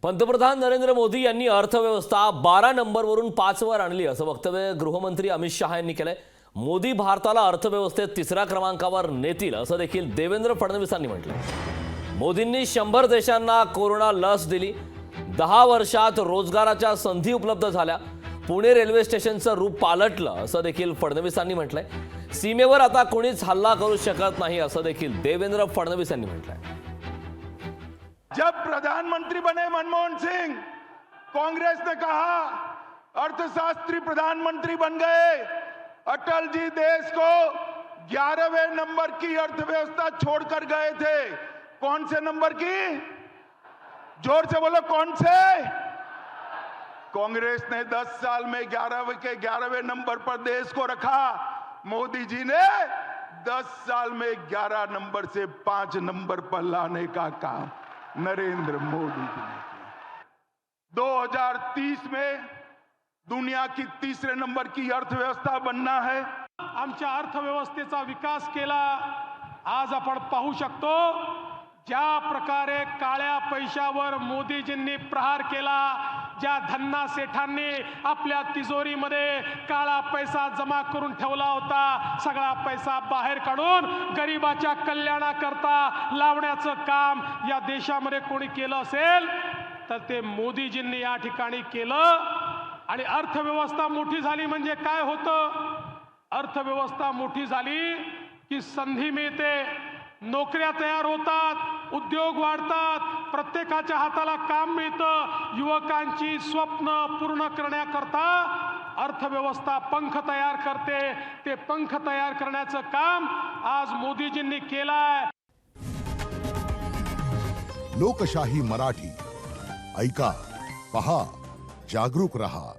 पंतप्रधान नरेंद्र मोदी यांनी अर्थव्यवस्था 12 नंबरवरून 5 वर आणली असं वक्तव्य गृहमंत्री अमित शहा यांनी केलंय। मोदी भारताला अर्थव्यवस्थेत तिसऱ्या क्रमांकावर नेतील असं देखील देवेंद्र फडणवीसांनी म्हटलंय। मोदींनी 100 देशांना कोरोना लस दिली, 10 वर्षात रोजगाराच्या संधी उपलब्ध झाल्या, पुणे रेल्वे स्टेशनचं रूप पालटलं असं देखील फडणवीसांनी म्हटलंय। सीमेवर आता कोणीच हल्ला करू शकत नाही असं देखील देवेंद्र फडणवीस यांनी म्हटलंय। जब प्रधानमंत्री बने मनमोहन सिंह, कांग्रेस ने कहा अर्थशास्त्री प्रधानमंत्री बन गए। अटल जी देश को 11वें नंबर की अर्थव्यवस्था छोड़कर गए थे। कौन से नंबर की? जोर से बोलो, कौन से? कांग्रेस ने 10 साल में 11वें नंबर पर देश को रखा। मोदी जी ने 10 साल में 11 नंबर से 5 नंबर पर लाने का काम नरेंद्र मोदी जी ने किया। 2030 में दुनिया की तीसरे नंबर की अर्थव्यवस्था बनना है। आमच्या अर्थव्यवस्थेचा विकास केला। आज आपण पाहू शकतो ज्या प्रकारे काळ्या पैशावर मोदीजींनी प्रहार केला, ज्या धन्ना सेठांनी आपल्या तिजोरीमध्ये काळा पैसा जमा करून ठेवला होता, सगळा पैसा बाहेर काढून गरिबाच्या कल्याणाकरता लावण्याचं काम या देशामध्ये कोणी केलं असेल तर ते मोदीजींनी या ठिकाणी केलं। आणि अर्थव्यवस्था मोठी झाली म्हणजे काय होतं? अर्थव्यवस्था मोठी झाली की संधी मिळते, नोकऱ्या तयार होतात, उद्योग वाढतात, प्रत्येकाच्या हाताला काम मिळतं। युवकांची स्वप्न पूर्ण करण्याकरता अर्थव्यवस्था पंख तयार करते। ते पंख तयार करण्याचं काम आज मोदीजींनी केलंय। लोकशाही मराठी ऐका, पहा, जागरूक रहा।